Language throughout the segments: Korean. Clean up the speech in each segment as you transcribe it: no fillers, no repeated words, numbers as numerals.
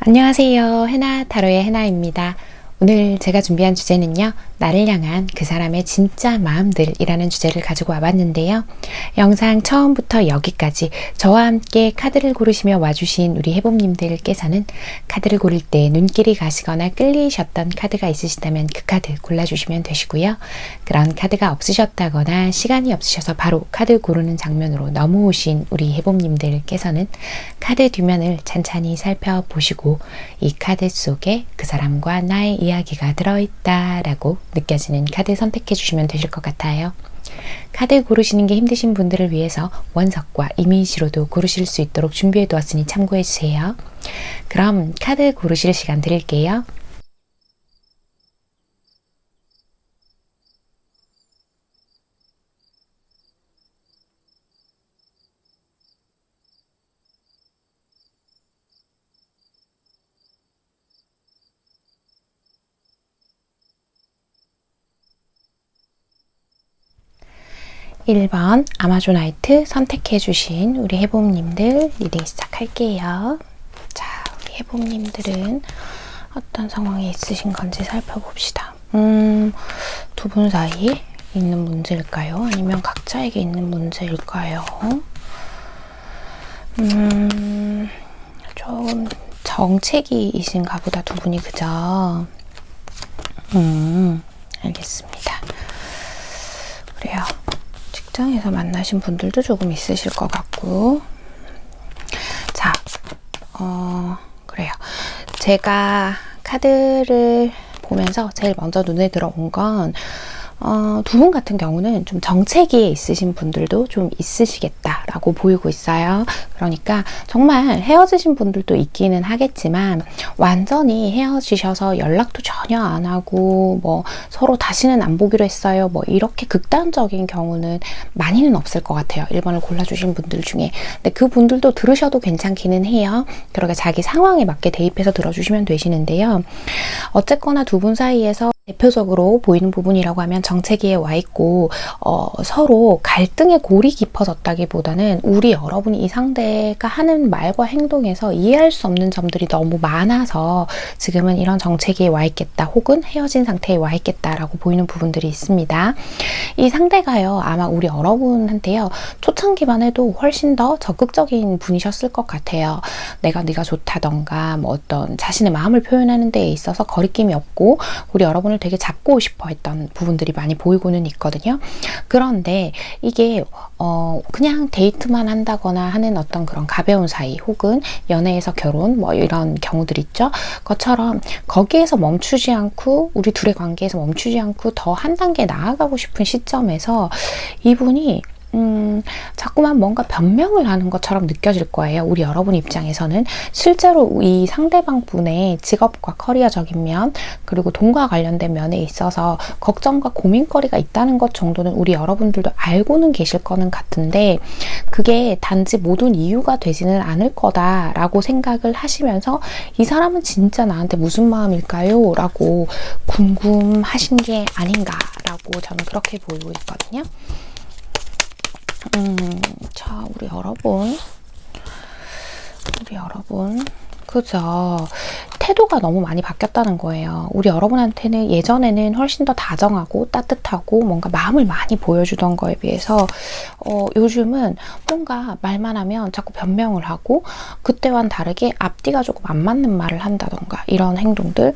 안녕하세요. 해나 타로의 해나입니다. 오늘 제가 준비한 주제는요, 나를 향한 그 사람의 진짜 마음들이라는 주제를 가지고 와봤는데요. 영상 처음부터 여기까지 저와 함께 카드를 고르시며 와주신 우리 해봄님들께서는 카드를 고를 때 눈길이 가시거나 끌리셨던 카드가 있으시다면 그 카드 골라주시면 되시고요. 그런 카드가 없으셨다거나 시간이 없으셔서 바로 카드 고르는 장면으로 넘어오신 우리 해봄님들께서는 카드 뒷면을 찬찬히 살펴보시고 이 카드 속에 그 사람과 나의 이야기가 들어있다라고 느껴지는 카드 선택해 주시면 되실 것 같아요. 카드 고르시는 게 힘드신 분들을 위해서 원석과 이미지로도 고르실 수 있도록 준비해 두었으니 참고해 주세요. 그럼 카드 고르실 시간 드릴게요. (1번) 아마존아이트 선택해주신 우리 해봄님들 리딩 시작할게요. 자, 우리 해봄님들은 어떤 상황에 있으신 건지 살펴봅시다. 두 분 사이 있는 문제일까요? 아니면 각자에게 있는 문제일까요? 좀 정체기이신가 보다, 두 분이. 그죠? 알겠습니다. 그래요. 직장에서 만나신 분들도 조금 있으실 것 같고. 자, 그래요. 제가 카드를 보면서 제일 먼저 눈에 들어온 건 두 분 같은 경우는 좀 정체기에 있으신 분들도 좀 있으시겠다라고 보이고 있어요. 그러니까 정말 헤어지신 분들도 있기는 하겠지만 완전히 헤어지셔서 연락도 전혀 안 하고 뭐 서로 다시는 안 보기로 했어요. 뭐 이렇게 극단적인 경우는 많이는 없을 것 같아요. 1번을 골라주신 분들 중에. 근데 그 분들도 들으셔도 괜찮기는 해요. 그러니까 자기 상황에 맞게 대입해서 들어주시면 되시는데요. 어쨌거나 두 분 사이에서 대표적으로 보이는 부분이라고 하면 정체기에 와 있고 서로 갈등의 골이 깊어졌다기보다는 우리 여러분이 이 상대가 하는 말과 행동에서 이해할 수 없는 점들이 너무 많아서 지금은 이런 정체기에 와 있겠다, 혹은 헤어진 상태에 와 있겠다라고 보이는 부분들이 있습니다. 이 상대가요, 아마 우리 여러분한테요, 초창기만 해도 훨씬 더 적극적인 분이셨을 것 같아요. 네가 좋다던가 뭐 어떤 자신의 마음을 표현하는 데에 있어서 거리낌이 없고 우리 여러분을 되게 잡고 싶어 했던 부분들이 많이 보이고는 있거든요. 그런데 이게 그냥 데이트만 한다거나 하는 어떤 그런 가벼운 사이, 혹은 연애에서 결혼 뭐 이런 경우들 있죠. 그것처럼 거기에서 멈추지 않고 우리 둘의 관계에서 멈추지 않고 더 한 단계 나아가고 싶은 시점에서 이분이 자꾸만 뭔가 변명을 하는 것처럼 느껴질 거예요. 우리 여러분 입장에서는 실제로 이 상대방 분의 직업과 커리어적인 면, 그리고 돈과 관련된 면에 있어서 걱정과 고민거리가 있다는 것 정도는 우리 여러분들도 알고는 계실 거는 같은데, 그게 단지 모든 이유가 되지는 않을 거다라고 생각을 하시면서 이 사람은 진짜 나한테 무슨 마음일까요? 라고 궁금하신 게 아닌가라고 저는 그렇게 보이고 있거든요. 자, 우리 여러분, 그죠? 태도가 너무 많이 바뀌었다는 거예요. 우리 여러분한테는 예전에는 훨씬 더 다정하고 따뜻하고 뭔가 마음을 많이 보여주던 거에 비해서 요즘은 뭔가 말만 하면 자꾸 변명을 하고, 그때와는 다르게 앞뒤가 조금 안 맞는 말을 한다던가 이런 행동들.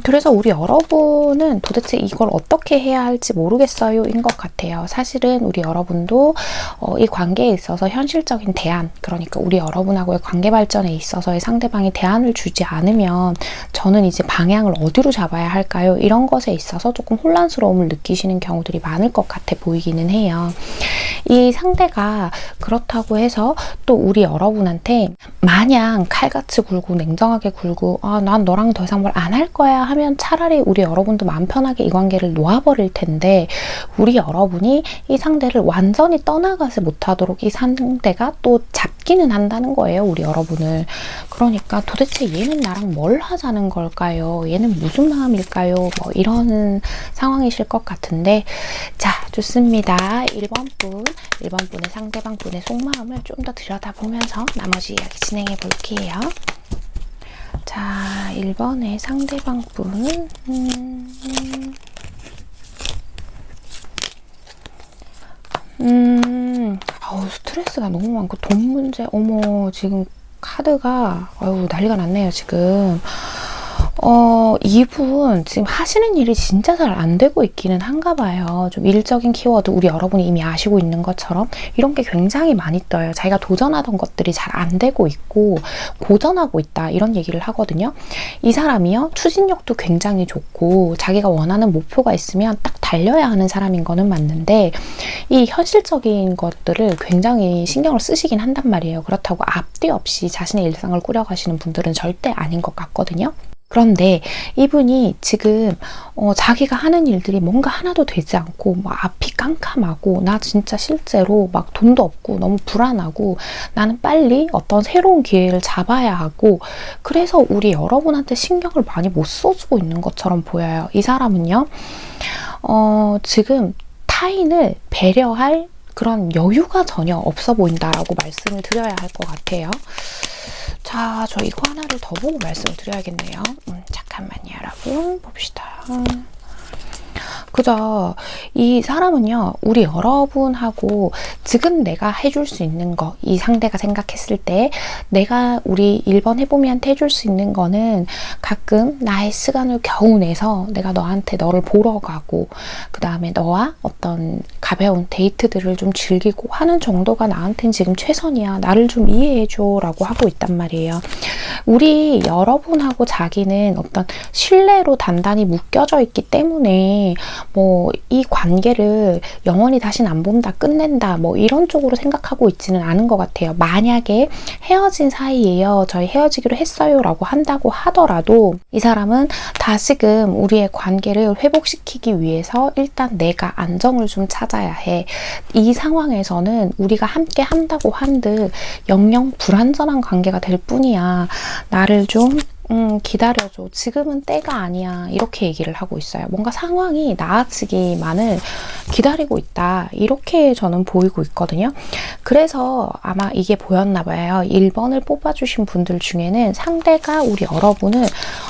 그래서 우리 여러분은 도대체 이걸 어떻게 해야 할지 모르겠어요 인 것 같아요. 사실은 우리 여러분도 이 관계에 있어서 현실적인 대안, 그러니까 우리 여러분하고의 관계 발전에 있어서의 상대방이 대안을 주지 않으면 저는 이제 방향을 어디로 잡아야 할까요? 이런 것에 있어서 조금 혼란스러움을 느끼시는 경우들이 많을 것 같아 보이기는 해요. 이 상대가 그렇다고 해서 또 우리 여러분한테 마냥 칼같이 굴고 냉정하게 굴고 난 너랑 더 이상 뭘 안 할 거야 하면 차라리 우리 여러분도 마음 편하게 이 관계를 놓아버릴 텐데, 우리 여러분이 이 상대를 완전히 떠나가지 못하도록 이 상대가 또 잡기는 한다는 거예요, 우리 여러분을. 그러니까 도대체 얘는 나랑 뭘 하자는 걸까요? 얘는 무슨 마음일까요? 뭐 이런 상황이실 것 같은데, 자, 좋습니다. 1번 분의 상대방 분의 속마음을 좀 더 들여다보면서 나머지 이야기 진행해 볼게요. 자, 1번의 상대방 분. 아우, 스트레스가 너무 많고, 돈 문제, 어머, 지금 카드가, 아유, 난리가 났네요, 지금. 이분 지금 하시는 일이 진짜 잘 안 되고 있기는 한가 봐요. 좀 일적인 키워드 우리 여러분이 이미 아시고 있는 것처럼 이런 게 굉장히 많이 떠요. 자기가 도전하던 것들이 잘 안 되고 있고 고전하고 있다 이런 얘기를 하거든요. 이 사람이요. 추진력도 굉장히 좋고 자기가 원하는 목표가 있으면 딱 달려야 하는 사람인 거는 맞는데 이 현실적인 것들을 굉장히 신경을 쓰시긴 한단 말이에요. 그렇다고 앞뒤 없이 자신의 일상을 꾸려가시는 분들은 절대 아닌 것 같거든요. 그런데 이분이 지금 자기가 하는 일들이 뭔가 하나도 되지 않고 막 앞이 깜깜하고 나 진짜 실제로 막 돈도 없고 너무 불안하고 나는 빨리 어떤 새로운 기회를 잡아야 하고 그래서 우리 여러분한테 신경을 많이 못 써주고 있는 것처럼 보여요. 이 사람은요. 지금 타인을 배려할 그런 여유가 전혀 없어 보인다라고 말씀을 드려야 할 것 같아요. 자, 저 이거 하나를 더 보고 말씀을 드려야겠네요. 잠깐만요, 여러분. 봅시다. 그죠? 이 사람은요, 우리 여러분하고 지금 내가 해줄 수 있는 거, 이 상대가 생각했을 때 내가 우리 1번 해보미한테 해줄 수 있는 거는 가끔 나의 시간을 겨우 내서 내가 너를 보러 가고 그 다음에 너와 어떤 가벼운 데이트들을 좀 즐기고 하는 정도가 나한텐 지금 최선이야. 나를 좀 이해해줘 라고 하고 있단 말이에요. 우리 여러분하고 자기는 어떤 신뢰로 단단히 묶여져 있기 때문에 뭐 이 관계를 영원히 다시는 안 본다, 끝낸다 뭐 이런 쪽으로 생각하고 있지는 않은 것 같아요. 만약에 헤어진 사이에요. 저희 헤어지기로 했어요 라고 한다고 하더라도 이 사람은 다시금 우리의 관계를 회복시키기 위해서 일단 내가 안정을 좀 찾아야 해. 이 상황에서는 우리가 함께 한다고 한들 영영 불완전한 관계가 될 뿐이야. 나를 좀 기다려줘. 지금은 때가 아니야. 이렇게 얘기를 하고 있어요. 뭔가 상황이 나아지기만을 기다리고 있다. 이렇게 저는 보이고 있거든요. 그래서 아마 이게 보였나 봐요. 1번을 뽑아주신 분들 중에는 상대가 우리 여러분을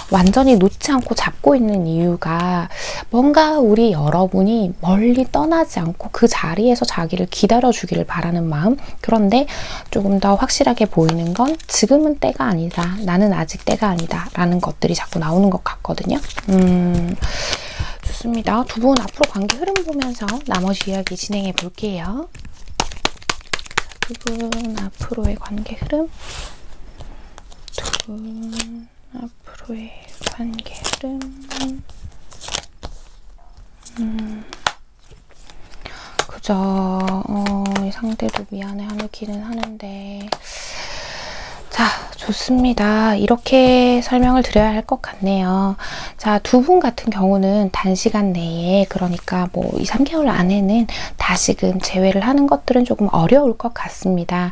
완전히 놓지 않고 잡고 있는 이유가 뭔가 우리 여러분이 멀리 떠나지 않고 그 자리에서 자기를 기다려주기를 바라는 마음. 그런데 조금 더 확실하게 보이는 건 지금은 때가 아니다. 나는 아직 때가 아니다. 라는 것들이 자꾸 나오는 것 같거든요. 좋습니다. 두 분 앞으로 관계 흐름 보면서 나머지 이야기 진행해 볼게요. 두 분 앞으로의 관계 흐름. 두 분 앞으로의 관계 흐름. 그죠. 이 상대도 미안해하는 기는 하는데 자, 좋습니다. 이렇게 설명을 드려야 할 것 같네요. 자, 두 분 같은 경우는 단시간 내에 그러니까 뭐 2, 3개월 안에는 다시금 재회를 하는 것들은 조금 어려울 것 같습니다.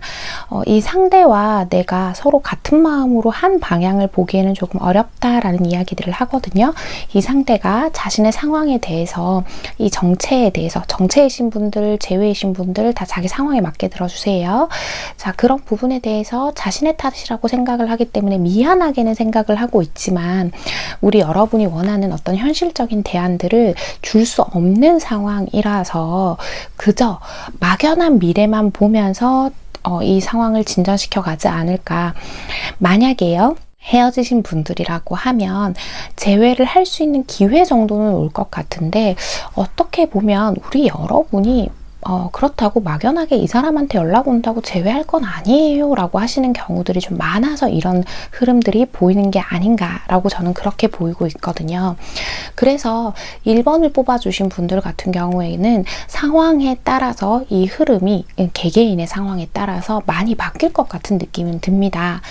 이 상대와 내가 서로 같은 마음으로 한 방향을 보기에는 조금 어렵다라는 이야기들을 하거든요. 이 상대가 자신의 상황에 대해서 이 정체에 대해서 정체이신 분들, 재회이신 분들 다 자기 상황에 맞게 들어주세요. 자, 그런 부분에 대해서 자신의 탓이라고 생각을 하기 때문에 미안하게는 생각을 하고 있지만 우리 여러분이 원하는 어떤 현실적인 대안들을 줄 수 없는 상황이라서 그저 막연한 미래만 보면서 이 상황을 진전시켜 가지 않을까. 만약에요. 헤어지신 분들이라고 하면 재회를 할 수 있는 기회 정도는 올 것 같은데 어떻게 보면 우리 여러분이 그렇다고 막연하게 이 사람한테 연락 온다고 재회할 건 아니에요 라고 하시는 경우들이 좀 많아서 이런 흐름들이 보이는 게 아닌가라고 저는 그렇게 보이고 있거든요. 그래서 1번을 뽑아주신 분들 같은 경우에는 상황에 따라서 이 흐름이 개개인의 상황에 따라서 많이 바뀔 것 같은 느낌은 듭니다.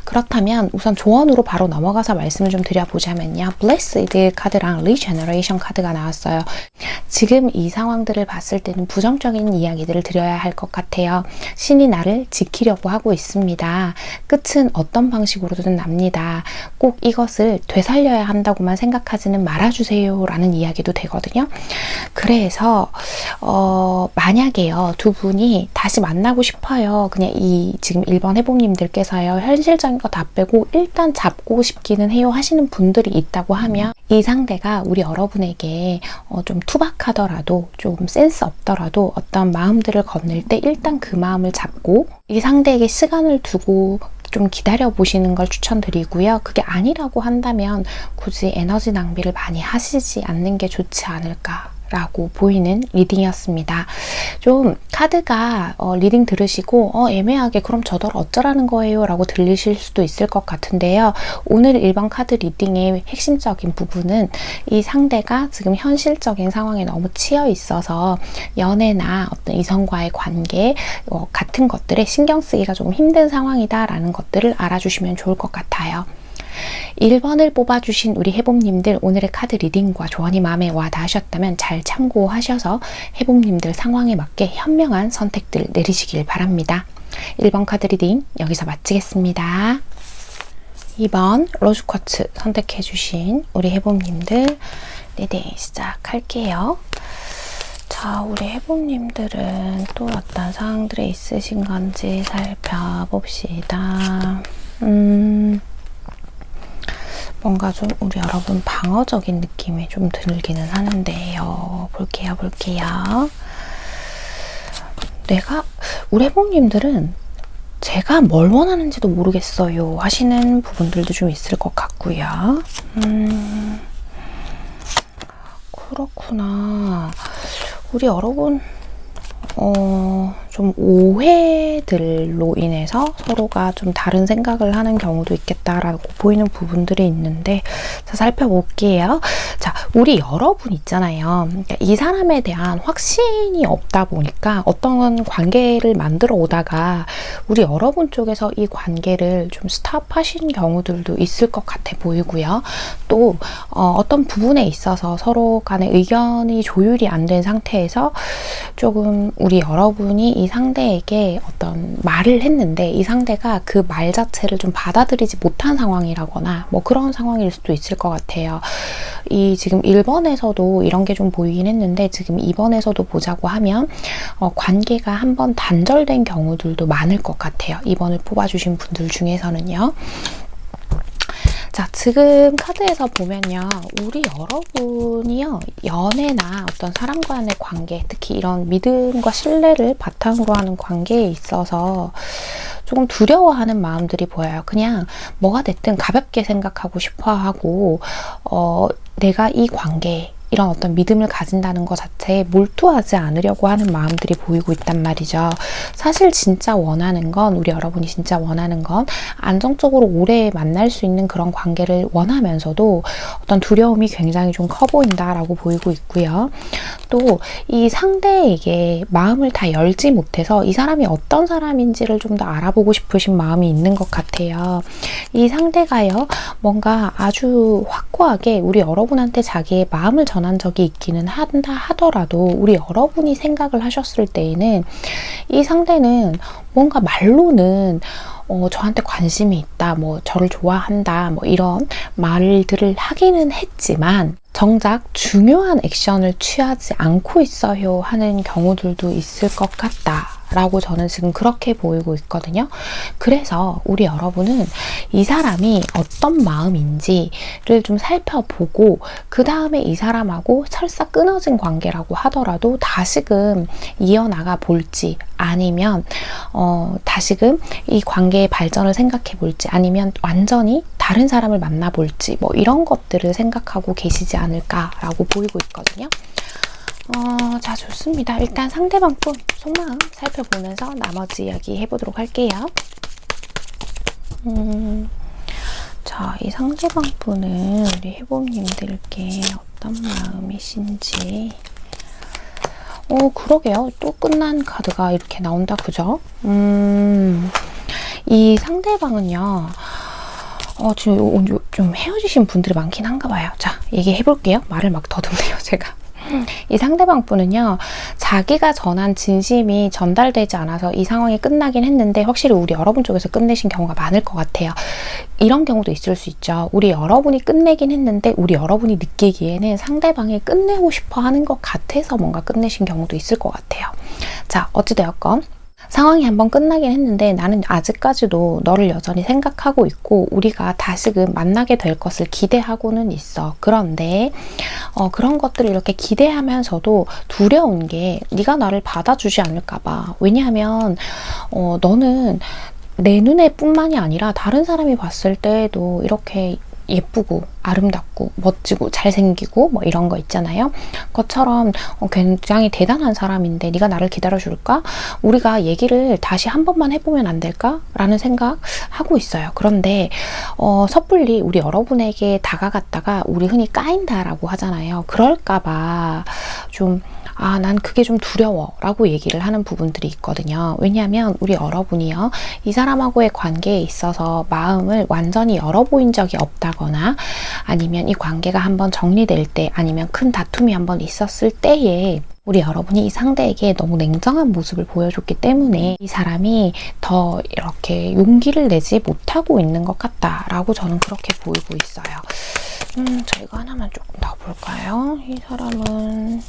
그렇다면 우선 조언으로 바로 넘어가서 말씀을 좀 드려보자면요. Blessed 카드랑 Regeneration 카드가 나왔어요. 지금 이 상황들을 봤을 때는 부정적 현실적인 이야기들을 드려야 할 것 같아요. 신이 나를 지키려고 하고 있습니다. 끝은 어떤 방식으로든 납니다. 꼭 이것을 되살려야 한다고만 생각하지는 말아주세요 라는 이야기도 되거든요. 그래서 만약에요, 두 분이 다시 만나고 싶어요. 그냥 이 지금 1번 해봄님들께서요, 현실적인 거 다 빼고 일단 잡고 싶기는 해요 하시는 분들이 있다고 하면, 이 상대가 우리 여러분에게 좀 투박하더라도, 좀 센스 없더라도 어떤 마음들을 건넬 때 일단 그 마음을 잡고 이 상대에게 시간을 두고 좀 기다려 보시는 걸 추천드리고요. 그게 아니라고 한다면 굳이 에너지 낭비를 많이 하시지 않는 게 좋지 않을까 라고 보이는 리딩이었습니다. 좀 카드가 리딩 들으시고 애매하게 그럼 저더러 어쩌라는 거예요 라고 들리실 수도 있을 것 같은데요. 오늘 1번 카드 리딩의 핵심적인 부분은 이 상대가 지금 현실적인 상황에 너무 치여 있어서 연애나 어떤 이성과의 관계 같은 것들에 신경 쓰기가 좀 힘든 상황이다 라는 것들을 알아주시면 좋을 것 같아요. 1번을 뽑아주신 우리 해봄님들, 오늘의 카드 리딩과 조언이 마음에 와 닿으셨다면 잘 참고하셔서 해봄님들 상황에 맞게 현명한 선택들 내리시길 바랍니다. 1번 카드 리딩 여기서 마치겠습니다. 2번 로즈쿼츠 선택해주신 우리 해봄님들 리딩 시작할게요. 자, 우리 해봄님들은 또 어떤 상황들이 있으신 건지 살펴봅시다. 뭔가 좀 우리 여러분 방어적인 느낌이 좀 들기는 하는데요. 볼게요. 우리 해봄님들은 제가 뭘 원하는지도 모르겠어요 하시는 부분들도 좀 있을 것 같고요. 그렇구나. 우리 여러분 좀 오해들로 인해서 서로가 좀 다른 생각을 하는 경우도 있겠다라고 보이는 부분들이 있는데, 자, 살펴볼게요. 자, 우리 여러분 있잖아요. 그러니까 이 사람에 대한 확신이 없다 보니까 어떤 관계를 만들어 오다가 우리 여러분 쪽에서 이 관계를 좀 스탑하신 경우들도 있을 것 같아 보이고요. 또 어떤 부분에 있어서 서로 간의 의견이 조율이 안 된 상태에서 조금 우리 여러분이 이 상대에게 어떤 말을 했는데 이 상대가 그 말 자체를 좀 받아들이지 못한 상황이라거나 뭐 그런 상황일 수도 있을 것 같아요. 이 지금 1번에서도 이런 게 좀 보이긴 했는데 지금 2번에서도 보자고 하면 관계가 한번 단절된 경우들도 많을 것 같아요. 2번을 뽑아주신 분들 중에서는요. 자, 지금 카드에서 보면요, 우리 여러분이요, 연애나 어떤 사람과 의 관계, 특히 이런 믿음과 신뢰를 바탕으로 하는 관계에 있어서 조금 두려워하는 마음들이 보여요. 그냥 뭐가 됐든 가볍게 생각하고 싶어 하고 내가 이 관계에 이런 어떤 믿음을 가진다는 것 자체에 몰두하지 않으려고 하는 마음들이 보이고 있단 말이죠. 사실 진짜 원하는 건, 우리 여러분이 진짜 원하는 건 안정적으로 오래 만날 수 있는 그런 관계를 원하면서도 어떤 두려움이 굉장히 좀 커 보인다라고 보이고 있고요. 또 이 상대에게 마음을 다 열지 못해서 이 사람이 어떤 사람인지를 좀 더 알아보고 싶으신 마음이 있는 것 같아요. 이 상대가요, 뭔가 아주 확고하게 우리 여러분한테 자기의 마음을 전한 적이 있기는 한다 하더라도 우리 여러분이 생각을 하셨을 때에는 이 상대는 뭔가 말로는 저한테 관심이 있다, 뭐 저를 좋아한다, 뭐 이런 말들을 하기는 했지만 정작 중요한 액션을 취하지 않고 있어요 하는 경우들도 있을 것 같다 라고 저는 지금 그렇게 보이고 있거든요. 그래서 우리 여러분은 이 사람이 어떤 마음인지를 좀 살펴보고 그 다음에 이 사람하고 설사 끊어진 관계라고 하더라도 다시금 이어나가 볼지, 아니면 다시금 이 관계의 발전을 생각해 볼지, 아니면 완전히 다른 사람을 만나볼지, 뭐 이런 것들을 생각하고 계시지 않을까라고 보이고 있거든요. 자, 좋습니다. 일단 상대방 분 속마음 살펴보면서 나머지 이야기 해보도록 할게요. 자, 이 상대방 분은 우리 해봄님들께 어떤 마음이신지. 그러게요. 또 끝난 카드가 이렇게 나온다, 그죠? 이 상대방은요, 지금 좀 헤어지신 분들이 많긴 한가 봐요. 자, 얘기해볼게요. 말을 막 더듬네요, 제가. 이 상대방 분은요, 자기가 전한 진심이 전달되지 않아서 이 상황이 끝나긴 했는데 확실히 우리 여러분 쪽에서 끝내신 경우가 많을 것 같아요. 이런 경우도 있을 수 있죠. 우리 여러분이 끝내긴 했는데 우리 여러분이 느끼기에는 상대방이 끝내고 싶어 하는 것 같아서 뭔가 끝내신 경우도 있을 것 같아요. 자, 어찌되었건 상황이 한번 끝나긴 했는데 나는 아직까지도 너를 여전히 생각하고 있고 우리가 다시금 만나게 될 것을 기대하고는 있어. 그런데 그런 것들을 이렇게 기대하면서도 두려운 게 네가 나를 받아주지 않을까 봐. 왜냐하면 너는 내 눈에 뿐만이 아니라 다른 사람이 봤을 때에도 이렇게 예쁘고 아름답고 멋지고 잘생기고 뭐 이런 거 있잖아요. 그것처럼 굉장히 대단한 사람인데 네가 나를 기다려줄까? 우리가 얘기를 다시 한 번만 해보면 안 될까? 라는 생각 하고 있어요. 그런데 섣불리 우리 여러분에게 다가갔다가 우리 흔히 까인다라고 하잖아요. 그럴까봐 좀 난 그게 좀 두려워 라고 얘기를 하는 부분들이 있거든요. 왜냐하면 우리 여러분이요, 이 사람하고의 관계에 있어서 마음을 완전히 열어보인 적이 없다거나 아니면 이 관계가 한번 정리될 때 아니면 큰 다툼이 한번 있었을 때에 우리 여러분이 이 상대에게 너무 냉정한 모습을 보여줬기 때문에 이 사람이 더 이렇게 용기를 내지 못하고 있는 것 같다라고 저는 그렇게 보이고 있어요. 자, 이거 하나만 조금 더 볼까요? 이 사람은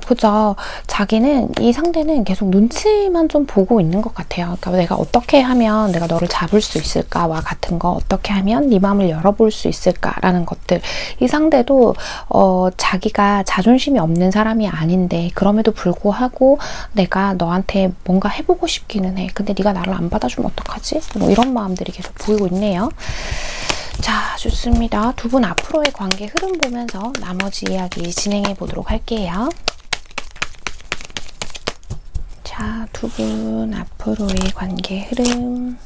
그죠. 자기는, 이 상대는 계속 눈치만 좀 보고 있는 것 같아요. 그러니까 내가 어떻게 하면 내가 너를 잡을 수 있을까와 같은 거, 어떻게 하면 네 마음을 열어볼 수 있을까라는 것들. 이 상대도 자기가 자존심이 없는 사람이 아닌데 그럼에도 불구하고 내가 너한테 뭔가 해보고 싶기는 해. 근데 네가 나를 안 받아주면 어떡하지? 뭐 이런 마음들이 계속 보이고 있네요. 자, 좋습니다. 두 분 앞으로의 관계 흐름 보면서 나머지 이야기 진행해 보도록 할게요. 자, 두 분 앞으로의 관계 흐름.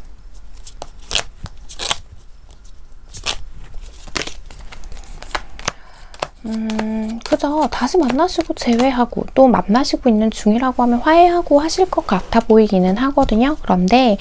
그죠. 다시 만나시고 재회하고 또 만나시고 있는 중이라고 하면 화해하고 하실 것 같아 보이기는 하거든요. 그런데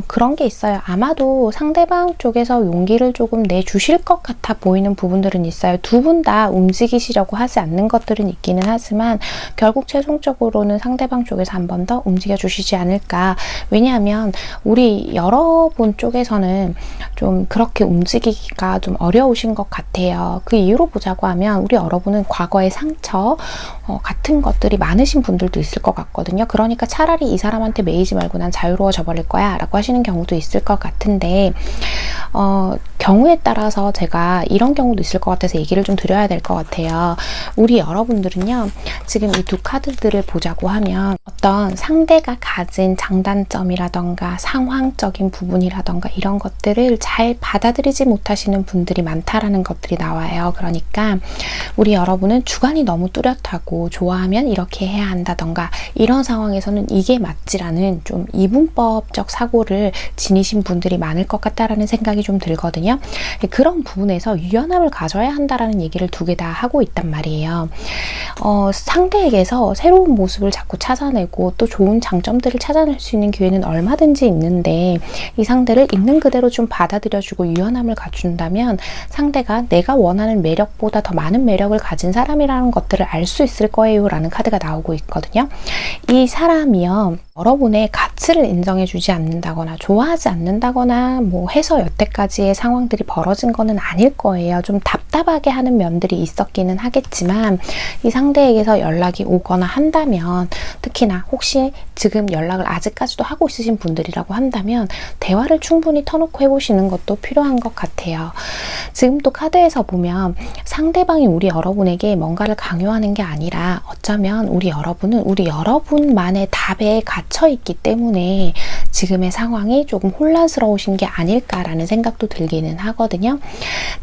그런 게 있어요. 아마도 상대방 쪽에서 용기를 조금 내주실 것 같아 보이는 부분들은 있어요. 두 분 다 움직이시려고 하지 않는 것들은 있기는 하지만 결국 최종적으로는 상대방 쪽에서 한 번 더 움직여 주시지 않을까. 왜냐하면 우리 여러분 쪽에서는 좀 그렇게 움직이기가 좀 어려우신 것 같아요. 그 이유로 보자고 하면 우리 여러분은 과거의 상처 같은 것들이 많으신 분들도 있을 것 같거든요. 그러니까 차라리 이 사람한테 매이지 말고 난 자유로워져 버릴 거야 라고 하시는 경우도 있을 것 같은데 경우에 따라서 제가 이런 경우도 있을 것 같아서 얘기를 좀 드려야 될 것 같아요. 우리 여러분들은요, 지금 이 두 카드들을 보자고 하면 어떤 상대가 가진 장단점이라던가 상황적인 부분이라던가 이런 것들을 잘 받아들이지 못하시는 분들이 많다라는 것들이 나와요. 그러니까 우리 여러분은 주관이 너무 뚜렷하고 좋아하면 이렇게 해야 한다던가 이런 상황에서는 이게 맞지라는 좀 이분법적 사고를 지니신 분들이 많을 것 같다라는 생각이 좀 들거든요. 그런 부분에서 유연함을 가져야 한다라는 얘기를 두 개 다 하고 있단 말이에요. 상대에게서 새로운 모습을 자꾸 찾아내고 또 좋은 장점들을 찾아낼 수 있는 기회는 얼마든지 있는데 이 상대를 있는 그대로 좀 받아들여주고 유연함을 갖춘다면 상대가 내가 원하는 매력보다 더 많은 매력을 가진 사람이라는 것들을 알 수 있을 거예요 라는 카드가 나오고 있거든요. 이 사람이요, 여러분의 가치를 인정해주지 않는다거나 좋아하지 않는다거나 뭐 해서 여태까지의 상황들이 벌어진 거는 아닐 거예요. 좀 답답하게 하는 면들이 있었기는 하겠지만 이 상대에게서 연락이 오거나 한다면, 특히나 혹시 지금 연락을 아직까지도 하고 있으신 분들이라고 한다면 대화를 충분히 터놓고 해보시는 것도 필요한 것 같아요. 지금 또 카드에서 보면 상대방이 우리 여러분에게 뭔가를 강요하는 게 아니라 어쩌면 우리 여러분은 우리 여러분만의 답에 갇혀 있기 때문에 지금의 상황이 조금 혼란스러우신 게 아닐까라는 생각도 들기는 하거든요.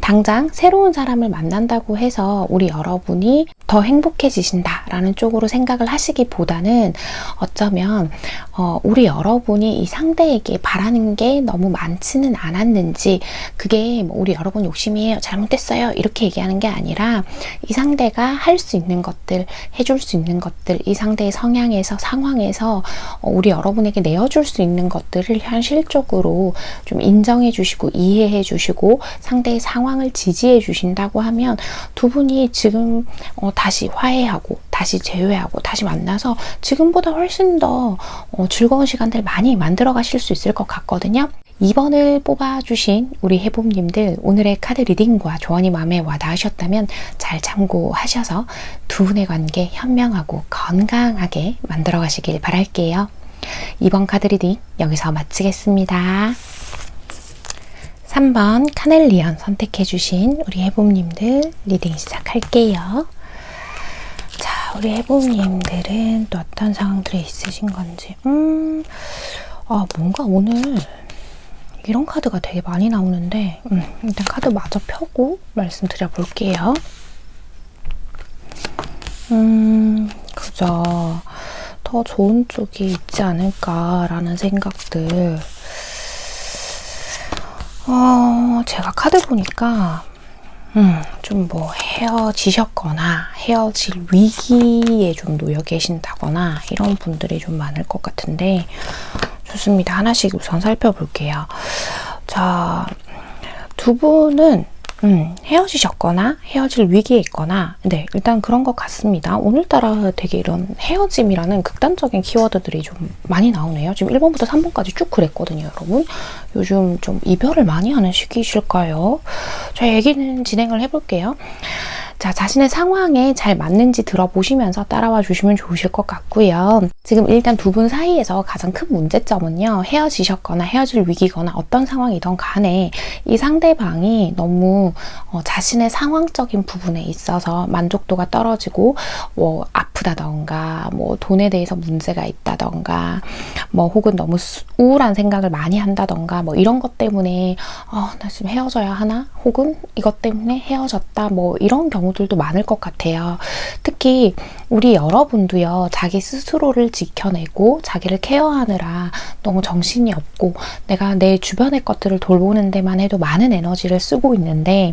당장 새로운 사람을 만난다고 해서 우리 여러분이 더 행복해지신다라는 쪽으로 생각을 하시기보다는 어쩌면 우리 여러분이 이 상대에게 바라는 게 너무 많지는 않았는지, 그게 뭐 우리 여러분 욕심이에요, 잘못됐어요 이렇게 얘기하는 게 아니라 이 상대가 할 수 있는 것들, 해줄 수 있는 것들, 이 상대의 성향에서 상황에서 우리 여러분에게 내어줄 수 있는 것들을 현실적으로 좀 인정해 주시고 이해해 주시고 상대의 상황을 지지해 주신다고 하면 두 분이 지금 다시 화해하고 다시 재회하고 다시 만나서 지금보다 훨씬 더 즐거운 시간들 많이 만들어 가실 수 있을 것 같거든요. 2번을 뽑아주신 우리 해봄님들, 오늘의 카드 리딩과 조언이 마음에 와닿으셨다면 잘 참고하셔서 두 분의 관계 현명하고 건강하게 만들어 가시길 바랄게요. 2번 카드 리딩 여기서 마치겠습니다. 3번 카넬리언 선택해주신 우리 해봄님들 리딩 시작할게요. 자, 우리 해봄님들은 또 어떤 상황들이 있으신 건지. 뭔가 오늘 이런 카드가 되게 많이 나오는데 일단 카드 마저 펴고 말씀드려 볼게요. 그죠. 더 좋은 쪽이 있지 않을까라는 생각들. 제가 카드 보니까 좀 뭐 헤어지셨거나 헤어질 위기에 좀 놓여 계신다거나 이런 분들이 좀 많을 것 같은데, 좋습니다. 하나씩 우선 살펴볼게요. 자, 두 분은 헤어지셨거나 헤어질 위기에 있거나, 네, 일단 그런 것 같습니다. 오늘따라 되게 이런 헤어짐이라는 극단적인 키워드들이 좀 많이 나오네요. 지금 1번부터 3번까지 쭉 그랬거든요, 여러분. 요즘 좀 이별을 많이 하는 시기이실까요? 자, 얘기는 진행을 해볼게요. 자, 자신의 상황에 잘 맞는지 들어보시면서 따라와 주시면 좋으실 것 같고요. 지금 일단 두 분 사이에서 가장 큰 문제점은요, 헤어지셨거나 헤어질 위기거나 어떤 상황이든 간에 이 상대방이 너무 자신의 상황적인 부분에 있어서 만족도가 떨어지고, 뭐 아프다던가 뭐 돈에 대해서 문제가 있다던가 뭐 혹은 너무 우울한 생각을 많이 한다던가 뭐 이런 것 때문에 나 지금 헤어져야 하나? 혹은 이것 때문에 헤어졌다, 뭐 이런 경우들도 많을 것 같아요. 특히 우리 여러분도요, 자기 스스로를 지켜내고 자기를 케어하느라 너무 정신이 없고 내가 내 주변의 것들을 돌보는 데만 해도 많은 에너지를 쓰고 있는데,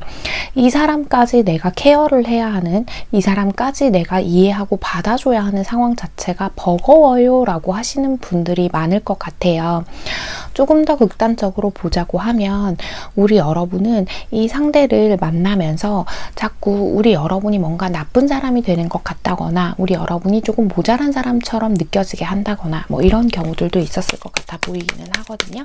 이 사람까지 내가 케어를 해야 하는, 이 사람까지 내가 이해하고 받아줘야 하는 상황 자체가 버거워요 라고 하시는 분들이 많을 것 같아요. 조금 더 극단적으로 보자고 하면 우리 여러분은 이 상대를 만나면서 자꾸 우리 여러분이 뭔가 나쁜 사람이 되는 것 같다거나 우리 여러분이 조금 모자란 사람처럼 느껴지게 한다거나 뭐 이런 경우들도 있었을 것 같아 보이기는 하거든요.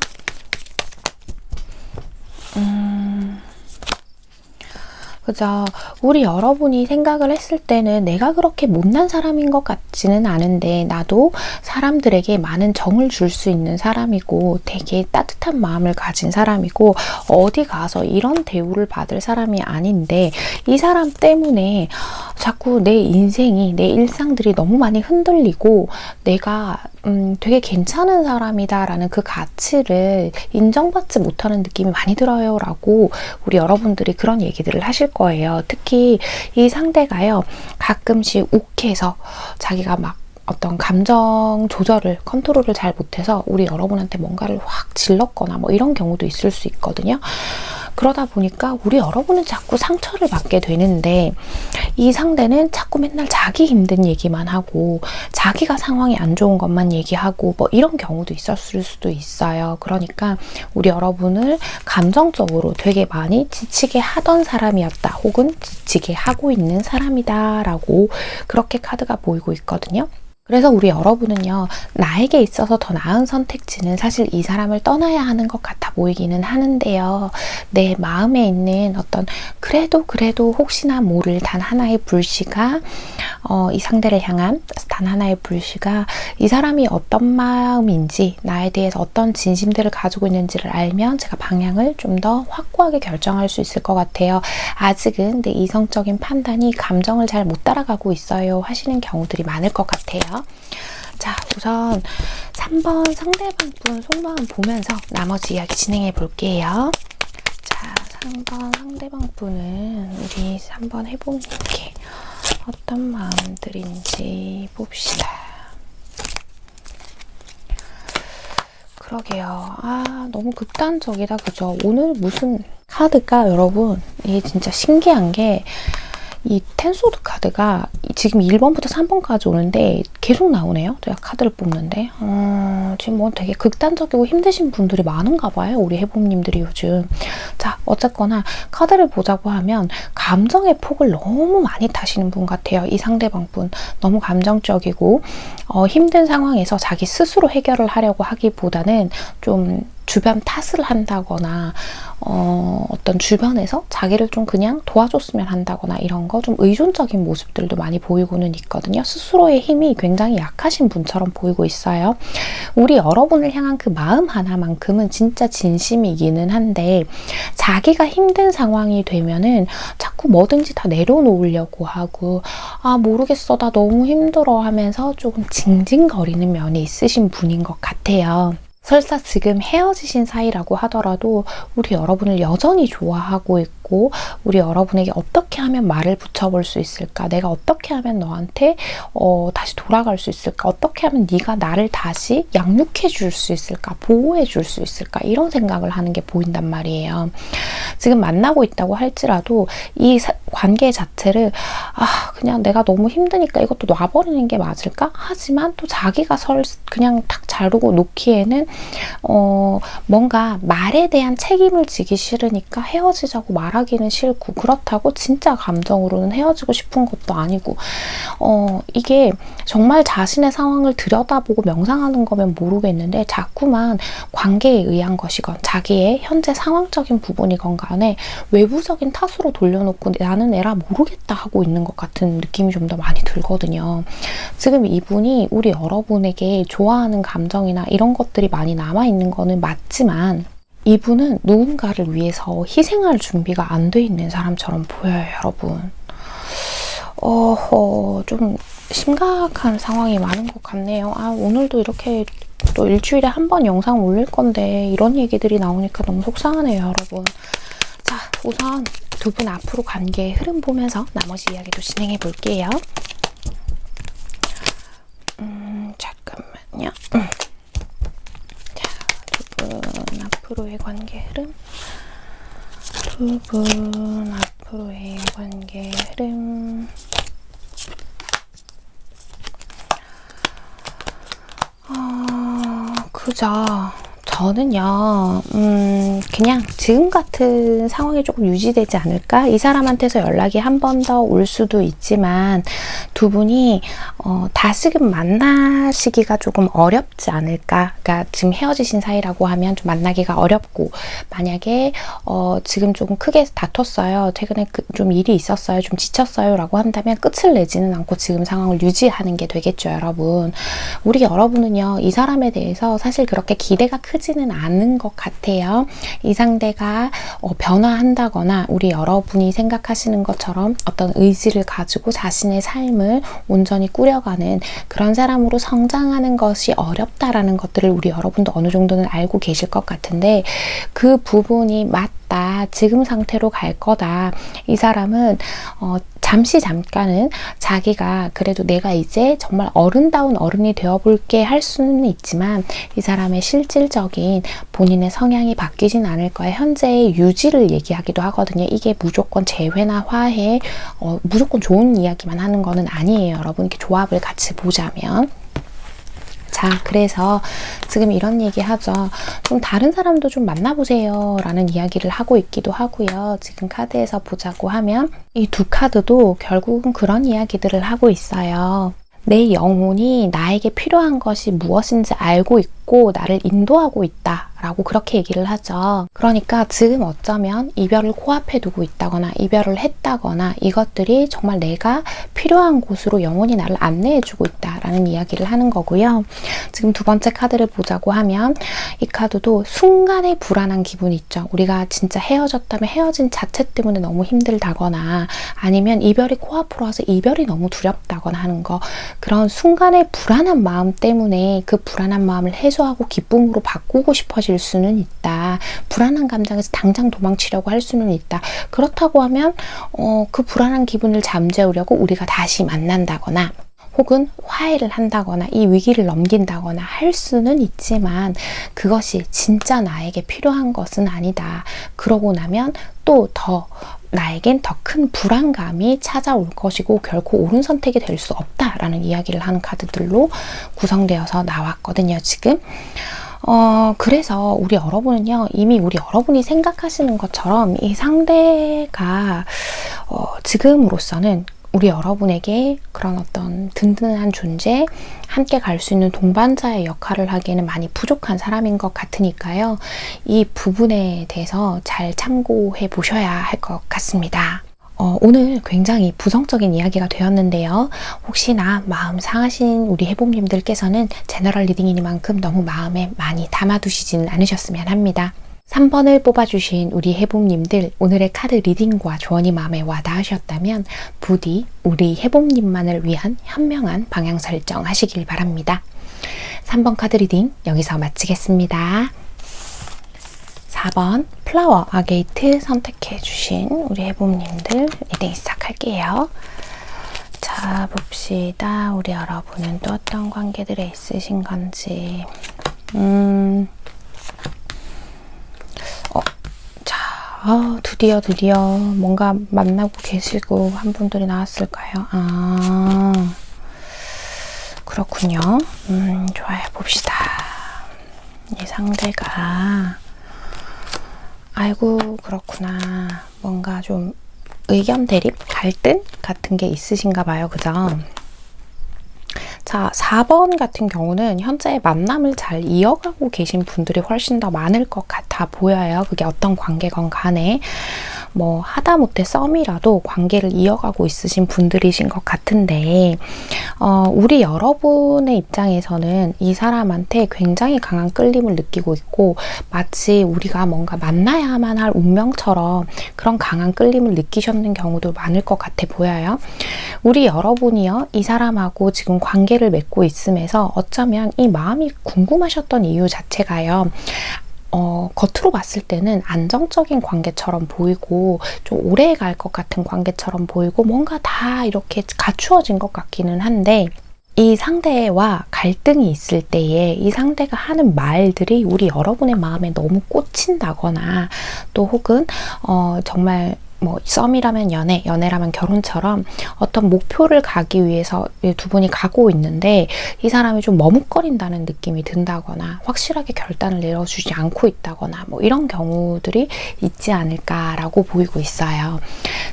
그죠. 우리 여러분이 생각을 했을 때는 내가 그렇게 못난 사람인 것 같지는 않은데, 나도 사람들에게 많은 정을 줄 수 있는 사람이고 되게 따뜻한 마음을 가진 사람이고 어디 가서 이런 대우를 받을 사람이 아닌데, 이 사람 때문에 자꾸 내 인생이, 내 일상들이 너무 많이 흔들리고 내가 되게 괜찮은 사람이다 라는 그 가치를 인정받지 못하는 느낌이 많이 들어요 라고 우리 여러분들이 그런 얘기들을 하실 거예요. 특히 이 상대가요, 가끔씩 욱해서 자기가 막 어떤 감정 조절을, 컨트롤을 잘 못해서 우리 여러분한테 뭔가를 확 질렀거나 뭐 이런 경우도 있을 수 있거든요. 그러다 보니까 우리 여러분은 자꾸 상처를 받게 되는데, 이 상대는 자꾸 맨날 자기 힘든 얘기만 하고 자기가 상황이 안 좋은 것만 얘기하고 뭐 이런 경우도 있었을 수도 있어요. 그러니까 우리 여러분을 감정적으로 되게 많이 지치게 하던 사람이었다, 혹은 지치게 하고 있는 사람이다 라고 그렇게 카드가 보이고 있거든요. 그래서 우리 여러분은요, 나에게 있어서 더 나은 선택지는 사실 이 사람을 떠나야 하는 것 같아 보이기는 하는데요. 내 마음에 있는 어떤 그래도 혹시나 모를 단 하나의 불씨가 이 상대를 향한 단 하나의 불씨가 이 사람이 어떤 마음인지, 나에 대해서 어떤 진심들을 가지고 있는지를 알면 제가 방향을 좀 더 확고하게 결정할 수 있을 것 같아요. 아직은 내 이성적인 판단이 감정을 잘 못 따라가고 있어요 하시는 경우들이 많을 것 같아요. 자, 우선 3번 상대방 분 속마음 보면서 나머지 이야기 진행해 볼게요. 자, 3번 상대방 분은 우리 3번 해봄님께 어떤 마음들인지 봅시다. 그러게요. 아, 너무 극단적이다. 그죠? 오늘 무슨 카드가 여러분, 이게 진짜 신기한 게 이 텐소드 카드가 지금 1번부터 3번까지 오는데 계속 나오네요. 제가 카드를 뽑는데. 지금 뭐 되게 극단적이고 힘드신 분들이 많은가 봐요. 우리 해봄님들이 요즘. 자, 어쨌거나 카드를 보자고 하면 감정의 폭을 너무 많이 타시는 분 같아요. 이 상대방 분. 너무 감정적이고 힘든 상황에서 자기 스스로 해결을 하려고 하기보다는 좀 주변 탓을 한다거나 어떤 주변에서 자기를 좀 그냥 도와줬으면 한다거나 이런 거 좀 의존적인 모습들도 많이 보이고는 있거든요. 스스로의 힘이 굉장히 약하신 분처럼 보이고 있어요. 우리 여러분을 향한 그 마음 하나만큼은 진짜 진심이기는 한데 자기가 힘든 상황이 되면은 자꾸 뭐든지 다 내려놓으려고 하고 아 모르겠어 나 너무 힘들어 하면서 조금 징징거리는 면이 있으신 분인 것 같아요. 설사 지금 헤어지신 사이라고 하더라도 우리 여러분을 여전히 좋아하고 있고 우리 여러분에게 어떻게 하면 말을 붙여볼 수 있을까? 내가 어떻게 하면 너한테 다시 돌아갈 수 있을까? 어떻게 하면 네가 나를 다시 양육해 줄 수 있을까? 보호해 줄 수 있을까? 이런 생각을 하는 게 보인단 말이에요. 지금 만나고 있다고 할지라도 이 관계 자체를 그냥 내가 너무 힘드니까 이것도 놔버리는 게 맞을까? 하지만 또 자기가 그냥 탁 자르고 놓기에는 뭔가 말에 대한 책임을 지기 싫으니까 헤어지자고 말하기는 싫고 그렇다고 진짜 감정으로는 헤어지고 싶은 것도 아니고 이게 정말 자신의 상황을 들여다보고 명상하는 거면 모르겠는데 자꾸만 관계에 의한 것이건 자기의 현재 상황적인 부분이건 간에 외부적인 탓으로 돌려놓고 나는 에라 모르겠다 하고 있는 것 같은 느낌이 좀 더 많이 들거든요. 지금 이분이 우리 여러분에게 좋아하는 감정이나 이런 것들이 많이 남아있는 거는 맞지만 이분은 누군가를 위해서 희생할 준비가 안 돼 있는 사람처럼 보여요, 여러분. 좀 심각한 상황이 많은 것 같네요. 오늘도 이렇게 또 일주일에 한 번 영상 올릴 건데 이런 얘기들이 나오니까 너무 속상하네요, 여러분. 자, 우선 두 분 앞으로 관계의 흐름 보면서 나머지 이야기도 진행해 볼게요. 잠깐만요. 자, 두 분 앞으로의 관계 흐름. 두 분 앞으로의 관계 흐름. 그죠. 저는요, 그냥 지금 같은 상황이 조금 유지되지 않을까? 이 사람한테서 연락이 한 번 더 올 수도 있지만 두 분이 다시금 만나시기가 조금 어렵지 않을까? 그러니까 지금 헤어지신 사이라고 하면 좀 만나기가 어렵고 만약에 지금 조금 크게 다퉜어요. 최근에 좀 일이 있었어요. 좀 지쳤어요. 라고 한다면 끝을 내지는 않고 지금 상황을 유지하는 게 되겠죠, 여러분. 우리 여러분은요, 이 사람에 대해서 사실 그렇게 기대가 크지는 않은 것 같아요. 이 상대가 변화한다거나 우리 여러분이 생각하시는 것처럼 어떤 의지를 가지고 자신의 삶을 온전히 꾸려가는 그런 사람으로 성장하는 것이 어렵다라는 것들을 우리 여러분도 어느 정도는 알고 계실 것 같은데 그 부분이 맞다. 지금 상태로 갈 거다. 이 사람은 잠깐은 자기가 그래도 내가 이제 정말 어른다운 어른이 되어볼게 할 수는 있지만 이 사람의 실질적인 본인의 성향이 바뀌진 않을 거야. 현재의 유지를 얘기하기도 하거든요. 이게 무조건 재회나 화해, 무조건 좋은 이야기만 하는 거는 아니에요. 여러분, 이렇게 조합을 같이 보자면. 자, 그래서 지금 이런 얘기 하죠. 좀 다른 사람도 좀 만나보세요 라는 이야기를 하고 있기도 하고요. 지금 카드에서 보자고 하면 이 두 카드도 결국은 그런 이야기들을 하고 있어요. 내 영혼이 나에게 필요한 것이 무엇인지 알고 있고 나를 인도하고 있다 라고 그렇게 얘기를 하죠. 그러니까 지금 어쩌면 이별을 코앞에 두고 있다거나 이별을 했다거나 이것들이 정말 내가 필요한 곳으로 영혼이 나를 안내해주고 있다 라는 이야기를 하는 거고요. 지금 두 번째 카드를 보자고 하면 이 카드도 순간의 불안한 기분이 있죠. 우리가 진짜 헤어졌다면 헤어진 자체 때문에 너무 힘들다거나 아니면 이별이 코앞으로 와서 이별이 너무 두렵다거나 하는 거, 그런 순간의 불안한 마음 때문에 그 불안한 마음을 해소하고 기쁨으로 바꾸고 싶어질 수는 있다. 불안한 감정에서 당장 도망치려고 할 수는 있다. 그렇다고 하면 그 불안한 기분을 잠재우려고 우리가 다시 만난다거나 혹은 화해를 한다거나 이 위기를 넘긴다거나 할 수는 있지만 그것이 진짜 나에게 필요한 것은 아니다. 그러고 나면 또 더 나에겐 더 큰 불안감이 찾아올 것이고 결코 옳은 선택이 될 수 없다라는 이야기를 하는 카드들로 구성되어서 나왔거든요, 지금. 그래서 우리 여러분은요, 이미 우리 여러분이 생각하시는 것처럼 이 상대가 지금으로서는 우리 여러분에게 그런 어떤 든든한 존재, 함께 갈 수 있는 동반자의 역할을 하기에는 많이 부족한 사람인 것 같으니까요. 이 부분에 대해서 잘 참고해 보셔야 할 것 같습니다. 오늘 굉장히 부정적인 이야기가 되었는데요. 혹시나 마음 상하신 우리 해봄님들께서는 제너럴 리딩이니만큼 너무 마음에 많이 담아두시지는 않으셨으면 합니다. 3번을 뽑아주신 우리 해봄님들, 오늘의 카드 리딩과 조언이 마음에 와닿으셨다면 부디 우리 해봄님만을 위한 현명한 방향 설정 하시길 바랍니다. 3번 카드 리딩 여기서 마치겠습니다. 4번 플라워 아게이트 선택해 주신 우리 해봄님들 리딩 시작할게요. 자, 봅시다. 우리 여러분은 또 어떤 관계들에 있으신 건지. 드디어 뭔가 만나고 계시고 한 분들이 나왔을까요? 그렇군요. 좋아요. 봅시다. 이 상대가 아이고 그렇구나. 뭔가 좀 의견 대립, 갈등 같은 게 있으신가 봐요. 그죠? 자, 4번 같은 경우는 현재 만남을 잘 이어가고 계신 분들이 훨씬 더 많을 것 같아 보여요. 그게 어떤 관계건 간에. 뭐 하다못해 썸이라도 관계를 이어가고 있으신 분들이신 것 같은데 우리 여러분의 입장에서는 이 사람한테 굉장히 강한 끌림을 느끼고 있고 마치 우리가 뭔가 만나야만 할 운명처럼 그런 강한 끌림을 느끼셨는 경우도 많을 것 같아 보여요. 우리 여러분이요, 이 사람하고 지금 관계를 맺고 있으면서 어쩌면 이 마음이 궁금하셨던 이유 자체가요, 겉으로 봤을 때는 안정적인 관계처럼 보이고 좀 오래 갈 것 같은 관계처럼 보이고 뭔가 다 이렇게 갖추어진 것 같기는 한데 이 상대와 갈등이 있을 때에 이 상대가 하는 말들이 우리 여러분의 마음에 너무 꽂힌다거나 또 혹은 정말 뭐 썸이라면 연애, 연애라면 결혼처럼 어떤 목표를 가기 위해서 두 분이 가고 있는데 이 사람이 좀 머뭇거린다는 느낌이 든다거나 확실하게 결단을 내려주지 않고 있다거나 뭐 이런 경우들이 있지 않을까라고 보이고 있어요.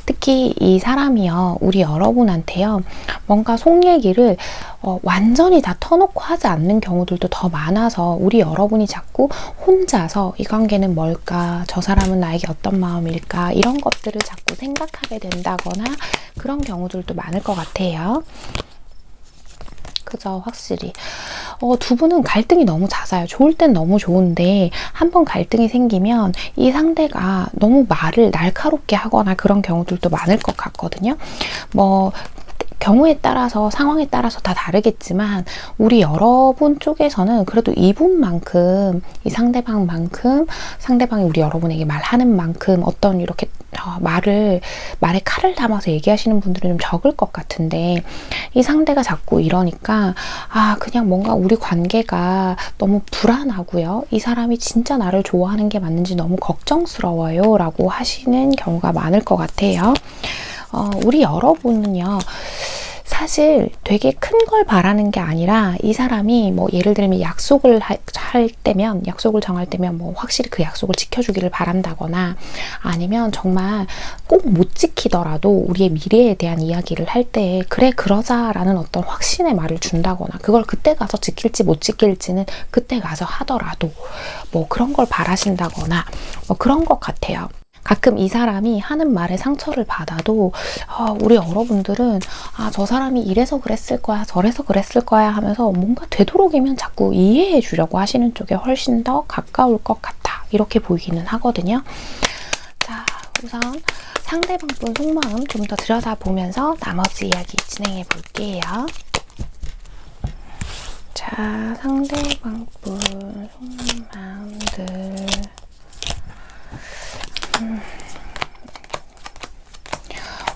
특히 이 사람이요, 우리 여러분한테요, 뭔가 속 얘기를 완전히 다 터놓고 하지 않는 경우들도 더 많아서 우리 여러분이 자꾸 혼자서 이 관계는 뭘까, 저 사람은 나에게 어떤 마음일까, 이런 것들을 자꾸 생각하게 된다거나 그런 경우들도 많을 것 같아요. 그죠? 확실히 두 분은 갈등이 너무 잦아요. 좋을 땐 너무 좋은데 한번 갈등이 생기면 이 상대가 너무 말을 날카롭게 하거나 그런 경우들도 많을 것 같거든요. 뭐 경우에 따라서 상황에 따라서 다 다르겠지만 우리 여러분 쪽에서는 그래도 이분만큼 이 상대방만큼 상대방이 우리 여러분에게 말하는 만큼 어떤 이렇게 말에 칼을 담아서 얘기하시는 분들은 좀 적을 것 같은데 이 상대가 자꾸 이러니까 그냥 뭔가 우리 관계가 너무 불안하고요. 이 사람이 진짜 나를 좋아하는 게 맞는지 너무 걱정스러워요 라고 하시는 경우가 많을 것 같아요. 우리 여러분은요, 사실 되게 큰 걸 바라는 게 아니라 이 사람이 뭐 예를 들면 약속을 약속을 정할 때면 뭐 확실히 그 약속을 지켜주기를 바란다거나 아니면 정말 꼭 못 지키더라도 우리의 미래에 대한 이야기를 할 때 그래 그러자라는 어떤 확신의 말을 준다거나 그걸 그때 가서 지킬지 못 지킬지는 그때 가서 하더라도 뭐 그런 걸 바라신다거나 뭐 그런 것 같아요. 가끔 이 사람이 하는 말에 상처를 받아도 우리 여러분들은 저 사람이 이래서 그랬을 거야, 저래서 그랬을 거야 하면서 뭔가 되도록이면 자꾸 이해해 주려고 하시는 쪽에 훨씬 더 가까울 것 같아. 이렇게 보이기는 하거든요. 자, 우선 상대방 분 속마음 좀 더 들여다보면서 나머지 이야기 진행해 볼게요. 자, 상대방 분 속마음들.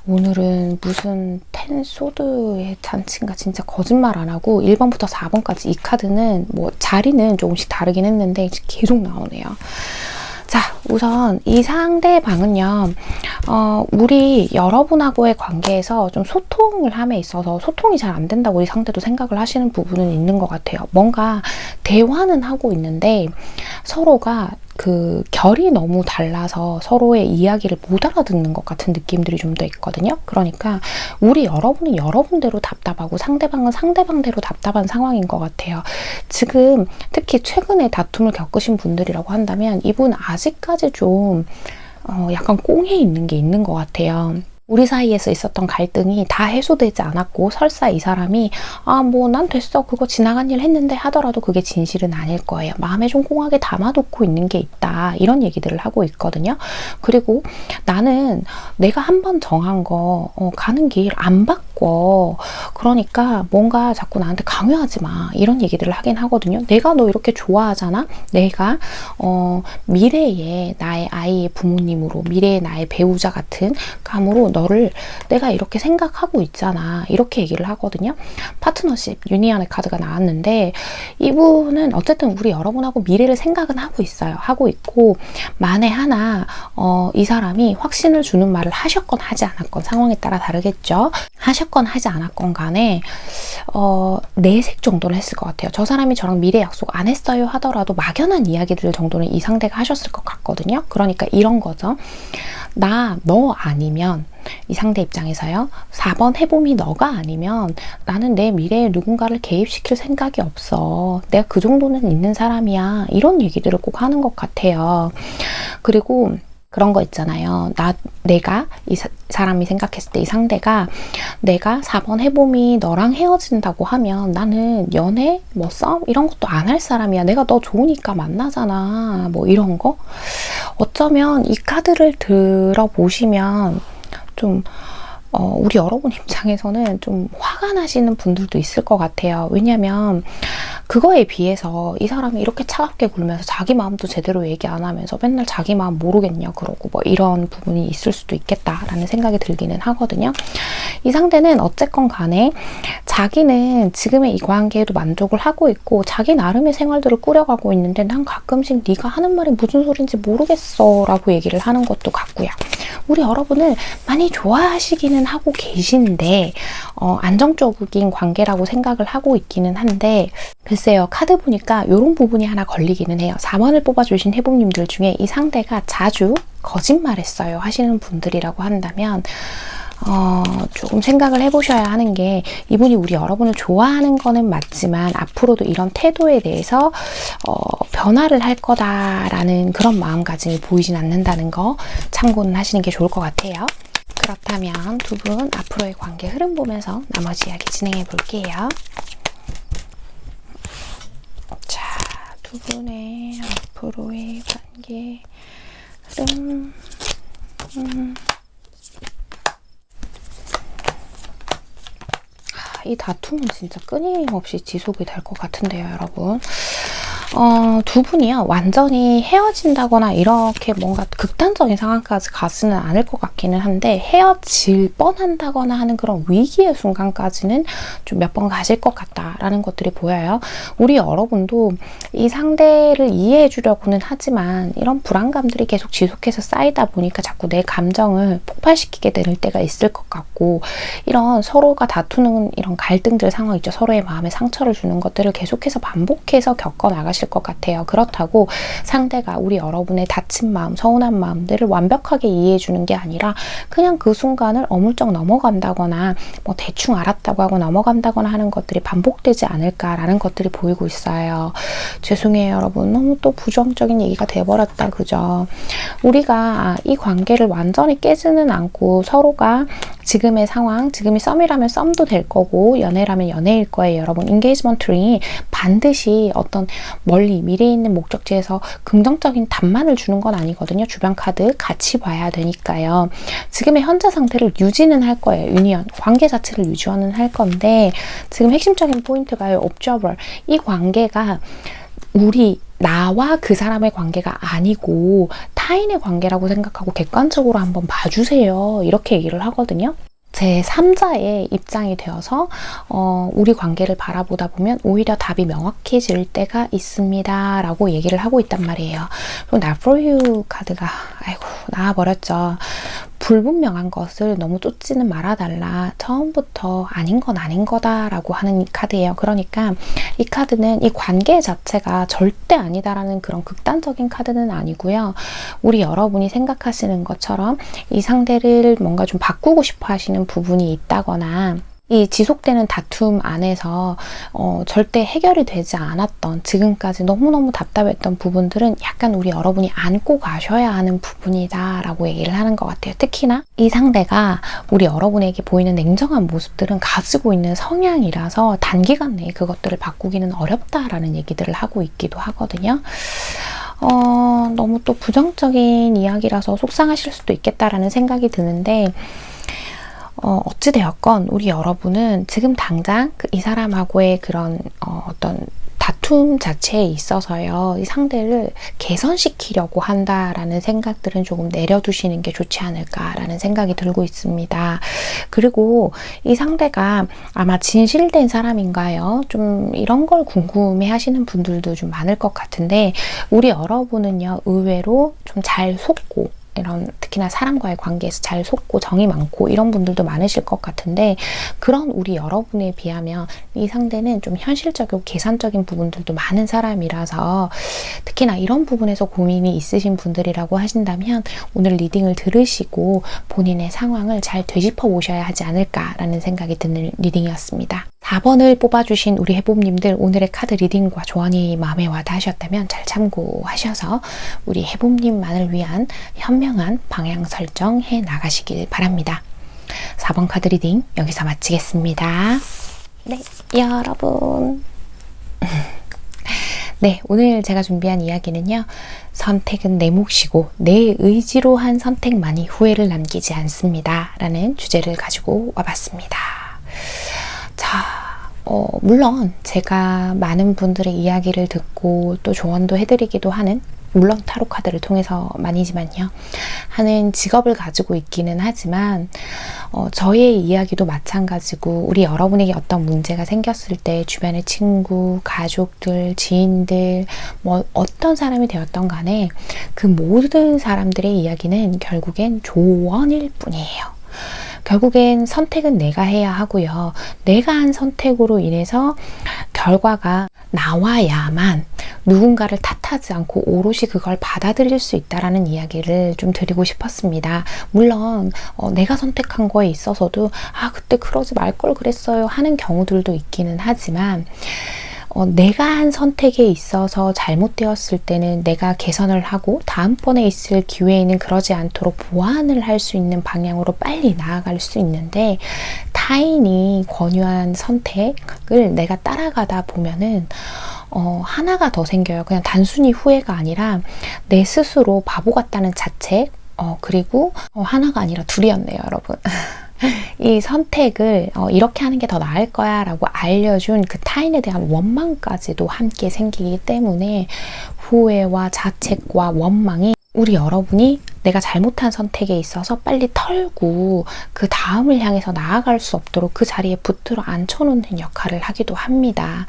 오늘은 무슨 텐소드의 잔치인가 진짜 거짓말 안 하고 1번부터 4번까지 이 카드는 뭐 자리는 조금씩 다르긴 했는데 계속 나오네요. 자, 우선 이 상대방은요, 우리 여러분하고의 관계에서 좀 소통을 함에 있어서 소통이 잘 안 된다고 이 상대도 생각을 하시는 부분은 있는 것 같아요. 뭔가 대화는 하고 있는데 서로가 그 결이 너무 달라서 서로의 이야기를 못 알아듣는 것 같은 느낌들이 좀 더 있거든요. 그러니까 우리 여러분은 여러분대로 답답하고 상대방은 상대방대로 답답한 상황인 것 같아요. 지금 특히 최근에 다툼을 겪으신 분들이라고 한다면 이분 아직까지 좀 약간 꽁에 있는 게 있는 것 같아요. 우리 사이에서 있었던 갈등이 다 해소되지 않았고 설사 이 사람이 뭐 난 됐어 그거 지나간 일 했는데 하더라도 그게 진실은 아닐 거예요. 마음에 좀 꽁하게 담아놓고 있는 게 있다. 이런 얘기들을 하고 있거든요. 그리고 나는 내가 한번 정한 거 가는 길 안 바꿔. 그러니까 뭔가 자꾸 나한테 강요하지 마. 이런 얘기들을 하긴 하거든요. 내가 너 이렇게 좋아하잖아. 내가 미래의 나의 아이의 부모님으로 미래의 나의 배우자 같은 감으로 너를 내가 이렇게 생각하고 있잖아. 이렇게 얘기를 하거든요. 파트너십, 유니언의 카드가 나왔는데 이분은 어쨌든 우리 여러분하고 미래를 생각은 하고 있어요. 하고 있고 만에 하나 이 사람이 확신을 주는 말을 하셨건 하지 않았건 상황에 따라 다르겠죠. 하셨건 하지 않았건 간에 내색 정도는 했을 것 같아요. 저 사람이 저랑 미래 약속 안 했어요 하더라도 막연한 이야기들 정도는 이 상대가 하셨을 것 같거든요. 그러니까 이런 거죠. 너 아니면 이 상대 입장에서요. 4번 해봄이 너가 아니면 나는 내 미래에 누군가를 개입시킬 생각이 없어. 내가 그 정도는 있는 사람이야. 이런 얘기들을 꼭 하는 것 같아요. 그리고 그런 거 있잖아요. 내가 이 사람이 생각했을 때 이 상대가 내가 4번 해봄이 너랑 헤어진다고 하면 나는 연애, 뭐 싸움 이런 것도 안 할 사람이야. 내가 너 좋으니까 만나잖아. 뭐 이런 거. 어쩌면 이 카드를 들어보시면 좀 우리 여러분 입장에서는 좀 화가 나시는 분들도 있을 것 같아요. 왜냐면 그거에 비해서 이 사람이 이렇게 차갑게 굴면서 자기 마음도 제대로 얘기 안 하면서 맨날 자기 마음 모르겠냐 그러고 뭐 이런 부분이 있을 수도 있겠다라는 생각이 들기는 하거든요. 이 상대는 어쨌건 간에 자기는 지금의 이 관계에도 만족을 하고 있고 자기 나름의 생활들을 꾸려가고 있는데 난 가끔씩 네가 하는 말이 무슨 소린지 모르겠어 라고 얘기를 하는 것도 같고요. 우리 여러분을 많이 좋아하시기는 하고 계신데 안정적인 관계라고 생각을 하고 있기는 한데 글쎄요. 카드 보니까 이런 부분이 하나 걸리기는 해요. 4번을 뽑아주신 해복님들 중에 이 상대가 자주 거짓말했어요 하시는 분들이라고 한다면 조금 생각을 해보셔야 하는 게 이분이 우리 여러분을 좋아하는 거는 맞지만 앞으로도 이런 태도에 대해서 변화를 할 거다라는 그런 마음가짐이 보이진 않는다는 거 참고는 하시는 게 좋을 것 같아요. 그렇다면 두 분 앞으로의 관계 흐름 보면서 나머지 이야기 진행해 볼게요. 자, 두 분의 앞으로의 관계 흐름 이 다툼은 진짜 끊임없이 지속이 될 것 같은데요, 여러분. 두 분이요 완전히 헤어진다거나 이렇게 뭔가 극단적인 상황까지 가지는 않을 것 같기는 한데 헤어질 뻔한다거나 하는 그런 위기의 순간까지는 좀 몇 번 가실 것 같다라는 것들이 보여요. 우리 여러분도 이 상대를 이해해 주려고는 하지만 이런 불안감들이 계속 지속해서 쌓이다 보니까 자꾸 내 감정을 폭발시키게 되는 때가 있을 것 같고 이런 서로가 다투는 이런 갈등들 상황 있죠. 서로의 마음에 상처를 주는 것들을 계속해서 반복해서 겪어 나가실 원하실 것 같아요. 그렇다고 상대가 우리 여러분의 다친 마음, 서운한 마음들을 완벽하게 이해해 주는 게 아니라 그냥 그 순간을 어물쩍 넘어간다거나 뭐 대충 알았다고 하고 넘어간다거나 하는 것들이 반복되지 않을까라는 것들이 보이고 있어요. 죄송해요, 여러분. 너무 또 부정적인 얘기가 돼버렸다, 그죠? 우리가 이 관계를 완전히 깨지는 않고 서로가 지금의 상황, 지금이 썸이라면 썸도 될 거고 연애라면 연애일 거예요. 여러분, 인게이지먼트링이 반드시 어떤 멀리 미래에 있는 목적지에서 긍정적인 답만을 주는 건 아니거든요. 주변 카드 같이 봐야 되니까요. 지금의 현재 상태를 유지는 할 거예요. 유니언, 관계 자체를 유지는 할 건데 지금 핵심적인 포인트가요. observer, 이 관계가 나와 그 사람의 관계가 아니고 타인의 관계라고 생각하고 객관적으로 한번 봐주세요. 이렇게 얘기를 하거든요. 제 3자의 입장이 되어서 우리 관계를 바라보다 보면 오히려 답이 명확해질 때가 있습니다. 라고 얘기를 하고 있단 말이에요. 그리고 Not for you 카드가 아이고 나와버렸죠. 불분명한 것을 너무 쫓지는 말아달라. 처음부터 아닌 건 아닌 거다 라고 하는 이 카드예요. 그러니까 이 카드는 이 관계 자체가 절대 아니다라는 그런 극단적인 카드는 아니고요. 우리 여러분이 생각하시는 것처럼 이 상대를 뭔가 좀 바꾸고 싶어 하시는 부분이 있다거나 이 지속되는 다툼 안에서 절대 해결이 되지 않았던 지금까지 너무너무 답답했던 부분들은 약간 우리 여러분이 안고 가셔야 하는 부분이다 라고 얘기를 하는 것 같아요. 특히나 이 상대가 우리 여러분에게 보이는 냉정한 모습들은 가지고 있는 성향이라서 단기간 내에 그것들을 바꾸기는 어렵다라는 얘기들을 하고 있기도 하거든요. 너무 또 부정적인 이야기라서 속상하실 수도 있겠다라는 생각이 드는데 어찌되었건 우리 여러분은 지금 당장 이 사람하고의 그런 어떤 다툼 자체에 있어서요. 이 상대를 개선시키려고 한다라는 생각들은 조금 내려두시는 게 좋지 않을까라는 생각이 들고 있습니다. 그리고 이 상대가 아마 진실된 사람인가요? 좀 이런 걸 궁금해 하시는 분들도 좀 많을 것 같은데 우리 여러분은요. 의외로 좀 잘 속고 이런 특히나 사람과의 관계에서 잘 속고 정이 많고 이런 분들도 많으실 것 같은데 그런 우리 여러분에 비하면 이 상대는 좀 현실적이고 계산적인 부분들도 많은 사람이라서 특히나 이런 부분에서 고민이 있으신 분들이라고 하신다면 오늘 리딩을 들으시고 본인의 상황을 잘 되짚어 보셔야 하지 않을까라는 생각이 드는 리딩이었습니다. 4번을 뽑아주신 우리 해봄님들 오늘의 카드 리딩과 조언이 마음에 와닿으셨다면 잘 참고하셔서 우리 해봄님만을 위한 현명한 방향 설정해 나가시길 바랍니다. 4번 카드 리딩 여기서 마치겠습니다. 네, 여러분. 네, 오늘 제가 준비한 이야기는요. 선택은 내 몫이고 내 의지로 한 선택만이 후회를 남기지 않습니다. 라는 주제를 가지고 와봤습니다. 자, 물론 제가 많은 분들의 이야기를 듣고 또 조언도 해드리기도 하는 물론 타로 카드를 통해서 많이지만요. 하는 직업을 가지고 있기는 하지만 저의 이야기도 마찬가지고 우리 여러분에게 어떤 문제가 생겼을 때 주변의 친구, 가족들, 지인들 뭐 어떤 사람이 되었던 간에 그 모든 사람들의 이야기는 결국엔 조언일 뿐이에요. 결국엔 선택은 내가 해야 하고요. 내가 한 선택으로 인해서 결과가 나와야만 누군가를 탓하지 않고 오롯이 그걸 받아들일 수 있다라는 이야기를 좀 드리고 싶었습니다. 물론 내가 선택한 거에 있어서도 그때 그러지 말 걸 그랬어요 하는 경우들도 있기는 하지만 내가 한 선택에 있어서 잘못되었을 때는 내가 개선을 하고 다음번에 있을 기회에는 그러지 않도록 보완을 할 수 있는 방향으로 빨리 나아갈 수 있는데 타인이 권유한 선택을 내가 따라가다 보면은 하나가 더 생겨요. 그냥 단순히 후회가 아니라 내 스스로 바보 같다는 자책 그리고 하나가 아니라 둘이었네요, 여러분. 이 선택을 이렇게 하는 게 더 나을 거야 라고 알려준 그 타인에 대한 원망까지도 함께 생기기 때문에 후회와 자책과 원망이 우리 여러분이 내가 잘못한 선택에 있어서 빨리 털고 그 다음을 향해서 나아갈 수 없도록 그 자리에 붙들어 앉혀놓는 역할을 하기도 합니다.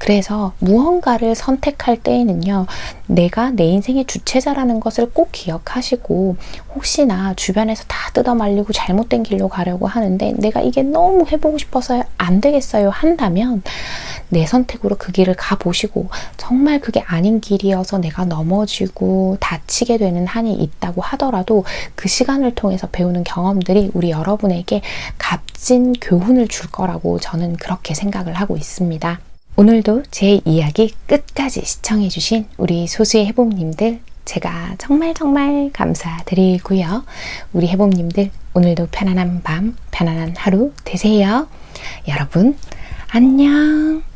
그래서 무언가를 선택할 때에는요, 내가 내 인생의 주체자라는 것을 꼭 기억하시고, 혹시나 주변에서 다 뜯어말리고 잘못된 길로 가려고 하는데 내가 이게 너무 해보고 싶어서 안 되겠어요 한다면 내 선택으로 그 길을 가보시고, 정말 그게 아닌 길이어서 내가 넘어지고 다치게 되는 한이 있다고 하더라도 그 시간을 통해서 배우는 경험들이 우리 여러분에게 값진 교훈을 줄 거라고 저는 그렇게 생각을 하고 있습니다. 오늘도 제 이야기 끝까지 시청해주신 우리 소수의 해봄님들, 제가 정말 감사드리고요. 우리 해봄님들, 오늘도 편안한 밤, 편안한 하루 되세요. 여러분, 안녕.